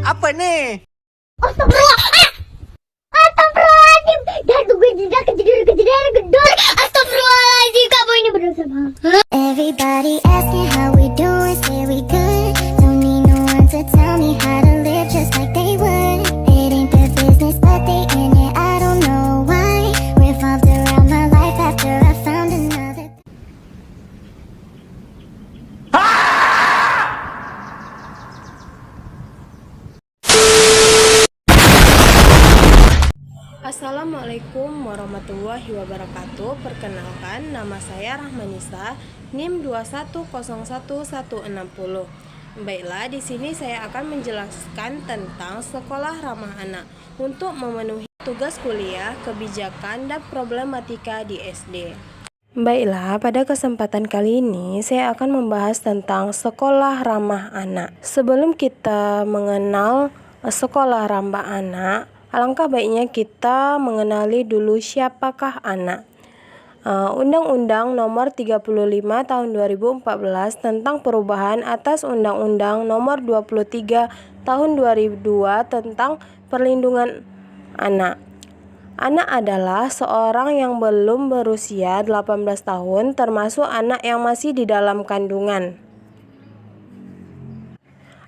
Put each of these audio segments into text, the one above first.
Apa nih? Astagfirullah. Astagfirullahaladzim. Dah gue tidak kejedar gedor. Astagfirullahaladzim, kamu ini berdosa banget. Everybody asking how we doing, say we good. Don't need no one to tell me how to live just like they would. It ain't their business, but they in it. I don't know why. Revolved around my life after I found another. Assalamualaikum warahmatullahi wabarakatuh. Perkenalkan, nama saya Rahmanisa, NIM 2101160. Baiklah, di sini saya akan menjelaskan tentang sekolah ramah anak untuk memenuhi tugas kuliah, kebijakan, dan problematika di SD. Baiklah, pada kesempatan kali ini saya akan membahas tentang sekolah ramah anak. Sebelum kita mengenal sekolah ramah anak, alangkah baiknya kita mengenali dulu siapakah anak. Undang-Undang Nomor 35 Tahun 2014 tentang perubahan atas Undang-Undang Nomor 23 Tahun 2002 tentang perlindungan anak. Anak adalah seorang yang belum berusia 18 tahun, termasuk anak yang masih di dalam kandungan.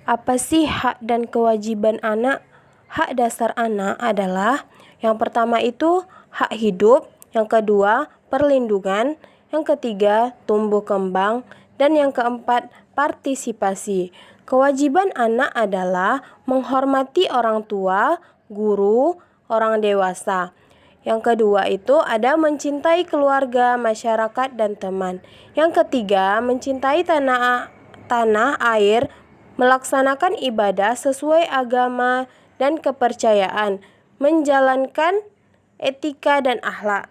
Apa sih hak dan kewajiban anak? Hak dasar anak adalah yang pertama itu hak hidup, yang kedua perlindungan, yang ketiga tumbuh kembang, dan yang keempat partisipasi. Kewajiban anak adalah menghormati orang tua, guru, orang dewasa. Yang kedua itu ada mencintai keluarga, masyarakat, dan teman. Yang ketiga mencintai tanah air, melaksanakan ibadah sesuai agama dan kepercayaan, menjalankan etika dan akhlak.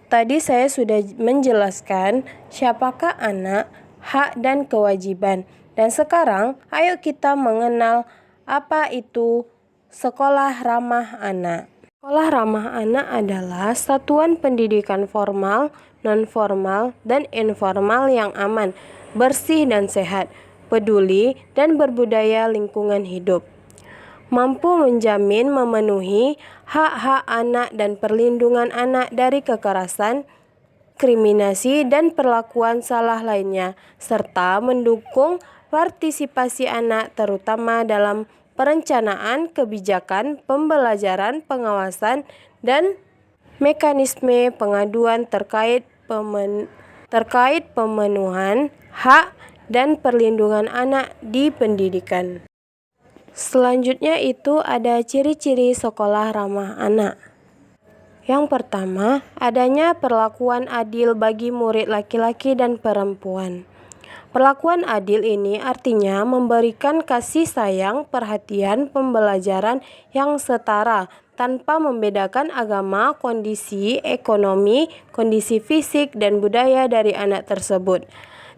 Tadi saya sudah menjelaskan siapakah anak, hak dan kewajiban. Dan sekarang ayo kita mengenal apa itu sekolah ramah anak. Sekolah ramah anak adalah satuan pendidikan formal, non-formal, dan informal yang aman, bersih dan sehat, peduli, dan berbudaya lingkungan hidup. Mampu menjamin memenuhi hak-hak anak dan perlindungan anak dari kekerasan, kriminasi, dan perlakuan salah lainnya, serta mendukung partisipasi anak terutama dalam perencanaan kebijakan, pembelajaran, pengawasan, dan mekanisme pengaduan terkait pemenuhan hak dan perlindungan anak di pendidikan. Selanjutnya itu ada ciri-ciri sekolah ramah anak. Yang pertama, adanya perlakuan adil bagi murid laki-laki dan perempuan. Perlakuan adil ini artinya memberikan kasih sayang, perhatian, pembelajaran yang setara tanpa membedakan agama, kondisi ekonomi, kondisi fisik, dan budaya dari anak tersebut.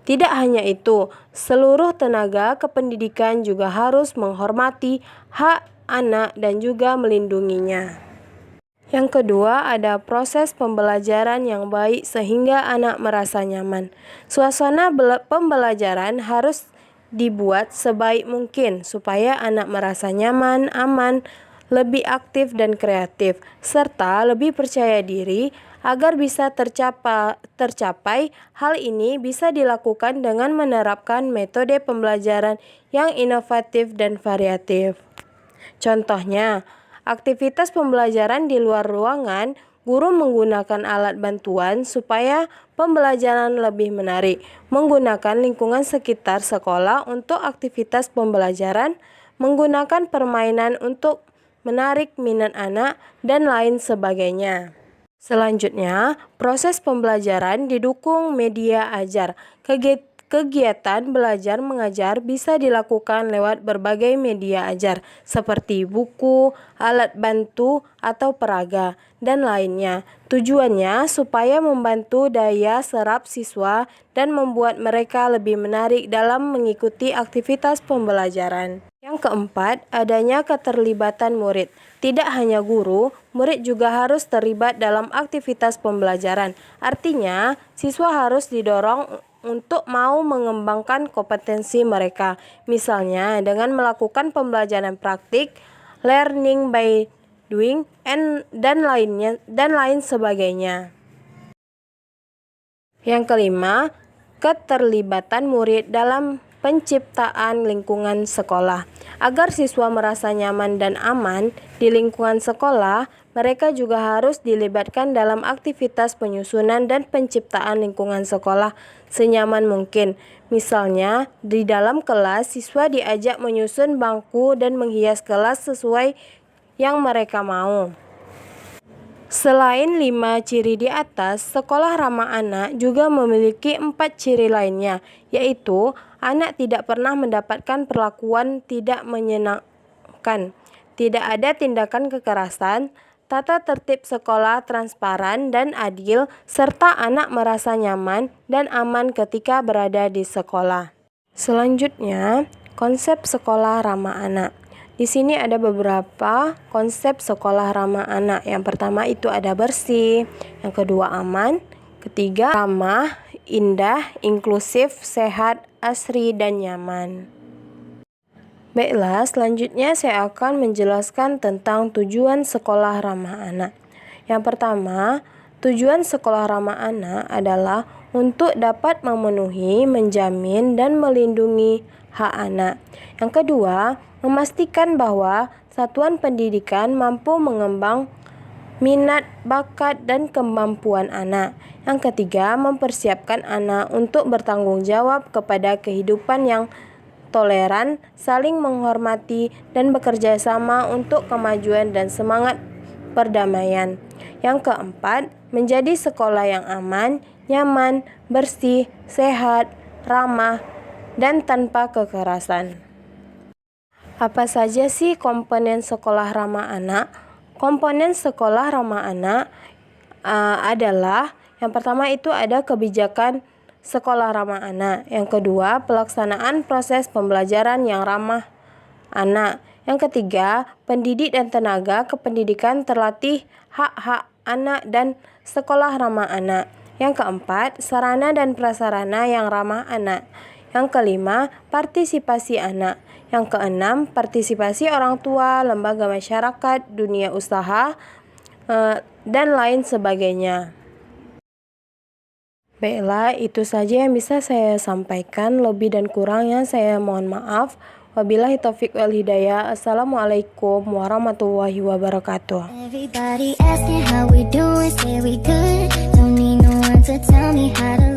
Tidak hanya itu, seluruh tenaga kependidikan juga harus menghormati hak anak dan juga melindunginya. Yang kedua, ada proses pembelajaran yang baik sehingga anak merasa nyaman. Suasana pembelajaran harus dibuat sebaik mungkin supaya anak merasa nyaman, aman, lebih aktif dan kreatif, serta lebih percaya diri. Agar bisa tercapai, hal ini bisa dilakukan dengan menerapkan metode pembelajaran yang inovatif dan variatif. Contohnya, aktivitas pembelajaran di luar ruangan, guru menggunakan alat bantuan supaya pembelajaran lebih menarik, menggunakan lingkungan sekitar sekolah untuk aktivitas pembelajaran, menggunakan permainan untuk menarik minat anak, dan lain sebagainya. Selanjutnya, proses pembelajaran didukung media ajar. Kegiatan belajar mengajar bisa dilakukan lewat berbagai media ajar seperti buku, alat bantu, atau peraga, dan lainnya. Tujuannya supaya membantu daya serap siswa dan membuat mereka lebih menarik dalam mengikuti aktivitas pembelajaran. Yang keempat, adanya keterlibatan murid. Tidak hanya guru, murid juga harus terlibat dalam aktivitas pembelajaran. Artinya, siswa harus didorong untuk mau mengembangkan kompetensi mereka. Misalnya dengan melakukan pembelajaran praktik, learning by doing, dan lain sebagainya. Yang kelima, keterlibatan murid dalam penciptaan lingkungan sekolah. Agar siswa merasa nyaman dan aman di lingkungan sekolah, mereka juga harus dilibatkan dalam aktivitas penyusunan dan penciptaan lingkungan sekolah senyaman mungkin. Misalnya, di dalam kelas, siswa diajak menyusun bangku dan menghias kelas sesuai yang mereka mau. Selain 5 ciri di atas, sekolah ramah anak juga memiliki 4 ciri lainnya, yaitu anak tidak pernah mendapatkan perlakuan tidak menyenangkan, tidak ada tindakan kekerasan, tata tertib sekolah transparan dan adil, serta anak merasa nyaman dan aman ketika berada di sekolah. Selanjutnya, konsep sekolah ramah anak. Di sini ada beberapa konsep sekolah ramah anak. Yang pertama itu ada bersih, yang kedua aman, ketiga ramah, indah, inklusif, sehat, asri, dan nyaman. Baiklah, selanjutnya saya akan menjelaskan tentang tujuan sekolah ramah anak. Yang pertama, tujuan sekolah ramah anak adalah untuk dapat memenuhi, menjamin, dan melindungi hak anak. Yang kedua, memastikan bahwa satuan pendidikan mampu mengembang minat, bakat, dan kemampuan anak. Yang ketiga, mempersiapkan anak untuk bertanggung jawab kepada kehidupan yang toleran, saling menghormati, dan bekerja sama untuk kemajuan dan semangat perdamaian. Yang keempat, menjadi sekolah yang aman, nyaman, bersih, sehat, ramah, dan tanpa kekerasan. Apa saja sih komponen sekolah ramah anak? Komponen sekolah ramah anak adalah yang pertama itu ada kebijakan sekolah ramah anak. Yang kedua, pelaksanaan proses pembelajaran yang ramah anak. Yang ketiga, pendidik dan tenaga kependidikan terlatih hak-hak anak dan sekolah ramah anak. Yang keempat, sarana dan prasarana yang ramah anak. Yang kelima, partisipasi anak. Yang keenam, partisipasi orang tua, lembaga masyarakat, dunia usaha, dan lain sebagainya. Baiklah, itu saja yang bisa saya sampaikan. Lebih dan kurangnya saya mohon maaf. Wabillahi taufiq wal hidayah. Assalamualaikum warahmatullahi wabarakatuh. Everybody asking how we doing, say we good. Don't need no one to tell me how to